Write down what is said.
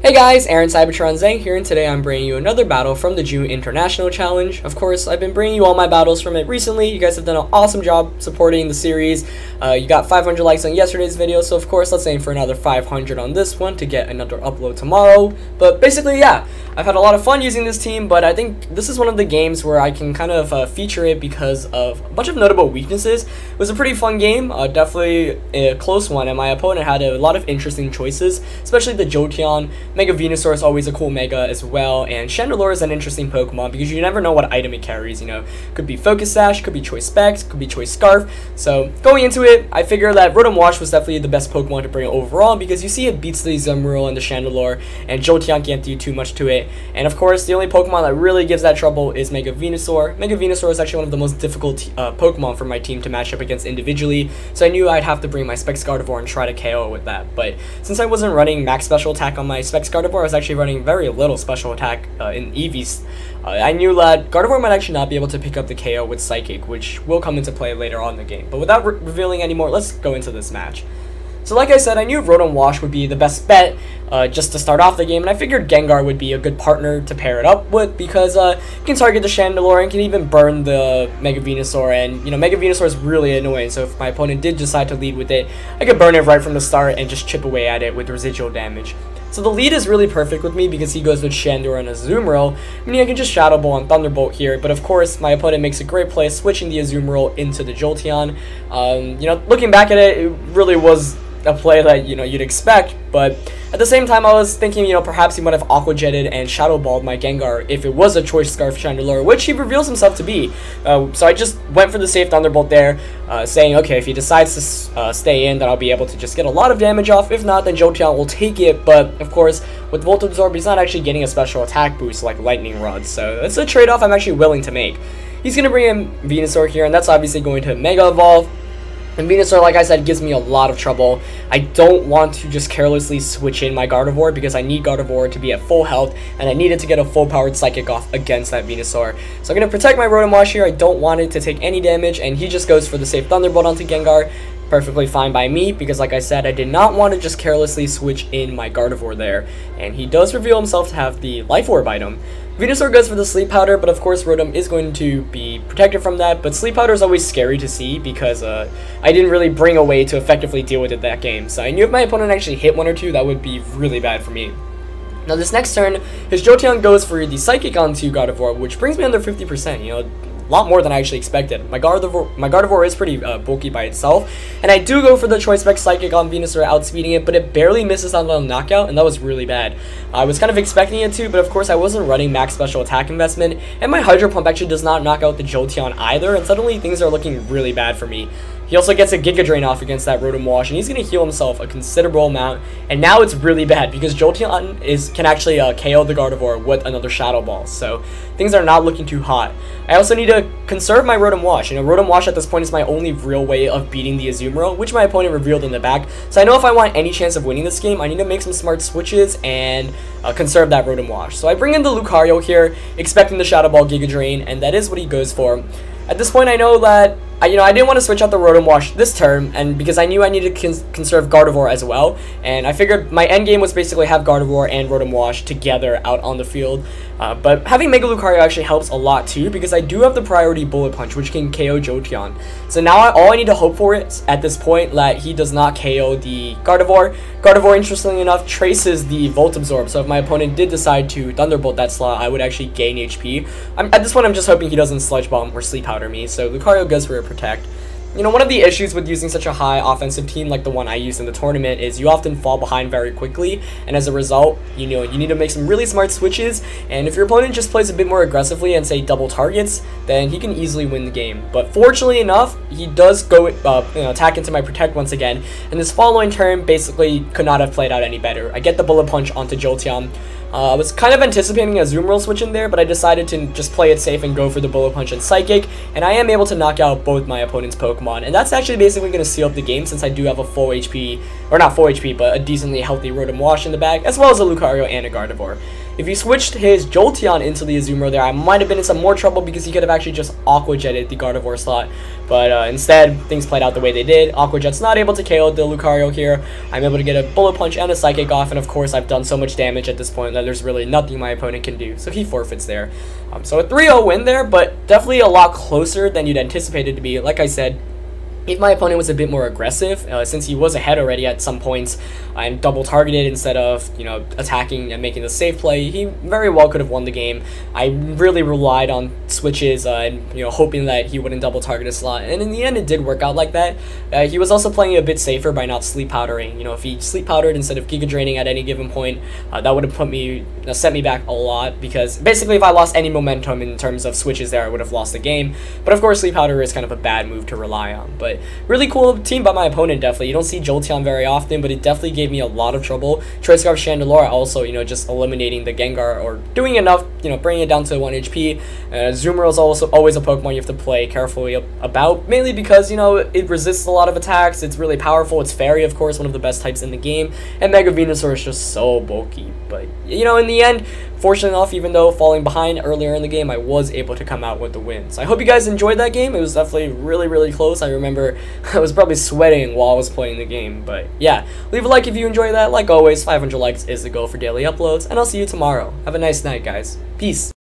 Hey guys, Aaron Cybertron Zhang here, and today I'm bringing you another battle from the June International Challenge. Of course, I've been bringing you all my battles from it recently. You guys have done an awesome job supporting the series. You got 500 likes on yesterday's video, so of course, let's aim for another 500 on this one to get another upload tomorrow. But basically, yeah, I've had a lot of fun using this team, but I think this is one of the games where I can kind of feature it because of a bunch of notable weaknesses. It was a pretty fun game, definitely a close one, and my opponent had a lot of interesting choices, especially the Jolteon+Mega Venusaur is always a cool Mega as well, and Chandelure is an interesting Pokemon because you never know what item it carries, you know. Could be Focus Sash, could be Choice Specs, could be Choice Scarf. So going into it, I figure that Rotom Wash was definitely the best Pokemon to bring overall because you see it beats the Azumarill and the Chandelure, and Jolteon can't do too much to it. And of course, the only Pokemon that really gives that trouble is Mega Venusaur. Mega Venusaur is actually one of the most difficult Pokemon for my team to match up against individually, so I knew I'd have to bring my Specs Gardevoir and try to KO it with that. But since I wasn't running max special attack on my Specs Gardevoir, I was actually running very little special attack in EVs. I knew that Gardevoir might actually not be able to pick up the KO with Psychic, which will come into play later on in the game. But without revealing any more, let's go into this match. So like I said, I knew Rotom Wash would be the best bet just to start off the game, and I figured Gengar would be a good partner to pair it up with because you can target the Chandelure and can even burn the Mega Venusaur, and you know, Mega Venusaur is really annoying, so if my opponent did decide to lead with it, I could burn it right from the start and just chip away at it with residual damage. So the lead is really perfect with me because he goes with Chandelure and Azumarill. I mean, I can just Shadow Ball and Thunderbolt here, but of course, my opponent makes a great play switching the Azumarill into the Jolteon. You know, looking back at it, it really was a play that, you know, you'd expect, but at the same time I was thinking, you know, perhaps he might have Aqua Jetted and Shadow Balled my Gengar if it was a Choice Scarf Chandelure, which he reveals himself to be. So I just went for the safe Thunderbolt there, saying, okay, if he decides to stay in, then I'll be able to just get a lot of damage off. If not, then Jolteon will take it, but of course, with Volt Absorb, he's not actually getting a special attack boost like Lightning Rod, so that's a trade-off I'm actually willing to make. He's going to bring in Venusaur here, and that's obviously going to Mega Evolve. And Venusaur, like I said, gives me a lot of trouble. I don't want to just carelessly switch in my Gardevoir because I need Gardevoir to be at full health, and I needed to get a full-powered Psychic off against that Venusaur. So I'm going to protect my Rotom Wash here. I don't want it to take any damage, and he just goes for the safe Thunderbolt onto Gengar. Perfectly fine by me because, like I said, I did not want to just carelessly switch in my Gardevoir there. And he does reveal himself to have the Life Orb item. Venusaur goes for the Sleep Powder, but of course Rotom is going to be protected from that, but Sleep Powder is always scary to see because I didn't really bring a way to effectively deal with it that game, so I knew if my opponent actually hit one or two, that would be really bad for me. Now this next turn, his Jolteon goes for the Psychic onto Gardevoir, which brings me under 50%, you know, a lot more than I actually expected. My Gardevoir is pretty bulky by itself, and I do go for the Choice Spec Psychic on Venusaur, outspeeding it, but it barely misses on the knockout, and that was really bad. I was kind of expecting it to, but of course I wasn't running max special attack investment, and my Hydro Pump actually does not knock out the Jolteon either, and suddenly things are looking really bad for me. He also gets a Giga Drain off against that Rotom Wash, and he's going to heal himself a considerable amount, and now it's really bad because Jolteon can actually KO the Gardevoir with another Shadow Ball, so things are not looking too hot. I also need to conserve my Rotom Wash. You know, Rotom Wash at this point is my only real way of beating the Azumarill, which my opponent revealed in the back, so I know if I want any chance of winning this game, I need to make some smart switches and conserve that Rotom Wash. So I bring in the Lucario here, expecting the Shadow Ball Giga Drain, and that is what he goes for. At this point, I know that I didn't want to switch out the Rotom Wash this turn, and because I knew I needed to conserve Gardevoir as well, and I figured my end game was basically have Gardevoir and Rotom Wash together out on the field. But having Mega Lucario actually helps a lot too, because I do have the priority Bullet Punch, which can KO Jolteon. So now all I need to hope for is at this point that he does not KO the Gardevoir. Gardevoir, interestingly enough, traces the Volt Absorb, so if my opponent did decide to Thunderbolt that slot, I would actually gain HP. At this point, I'm just hoping he doesn't Sludge Bomb or Sleep Powder me, so Lucario goes for a Protect. You know, one of the issues with using such a high offensive team like the one I used in the tournament is you often fall behind very quickly, and as a result, you know, you need to make some really smart switches, and if your opponent just plays a bit more aggressively and say double targets, then he can easily win the game. But fortunately enough, he does go attack into my Protect once again, and this following turn basically could not have played out any better. I get the Bullet Punch onto Jolteon. I was kind of anticipating a Azumarill switch in there, but I decided to just play it safe and go for the Bullet Punch and Psychic, and I am able to knock out both my opponent's Pokemon, and that's actually basically going to seal up the game since I do have a full HP, or not full HP, but a decently healthy Rotom Wash in the bag, as well as a Lucario and a Gardevoir. If he switched his Jolteon into the Azumarill there, I might have been in some more trouble because he could have actually just Aqua Jetted the Gardevoir slot. But instead, things played out the way they did. Aqua Jet's not able to KO the Lucario here. I'm able to get a Bullet Punch and a Psychic off, and of course, I've done so much damage at this point that there's really nothing my opponent can do. So he forfeits there. So a 3-0 win there, but definitely a lot closer than you'd anticipate it to be. Like I said, if my opponent was a bit more aggressive, since he was ahead already at some points and double targeted instead of, you know, attacking and making the safe play, he very well could have won the game. I really relied on switches and, you know, hoping that he wouldn't double target a slot, and in the end it did work out like that. He was also playing a bit safer by not sleep powdering. You know, if he sleep powdered instead of Giga Draining at any given point, that would have set me back a lot, because basically if I lost any momentum in terms of switches there, I would have lost the game. But of course, sleep powder is kind of a bad move to rely on. But really cool team by my opponent, definitely. You don't see Jolteon very often, but it definitely gave me a lot of trouble. Choice Scarf Chandelure also, you know, just eliminating the Gengar or doing enough, you know, bringing it down to 1 HP. Azumarill is also always a Pokemon you have to play carefully about, mainly because, you know, it resists a lot of attacks. It's really powerful. It's Fairy, of course, one of the best types in the game. And Mega Venusaur is just so bulky. But, you know, in the end, fortunately enough, even though falling behind earlier in the game, I was able to come out with the win. So I hope you guys enjoyed that game. It was definitely really, really close. I remember I was probably sweating while I was playing the game. But yeah, leave a like if you enjoyed that. Like always, 500 likes is the goal for daily uploads, and I'll see you tomorrow. Have a nice night, guys. Peace.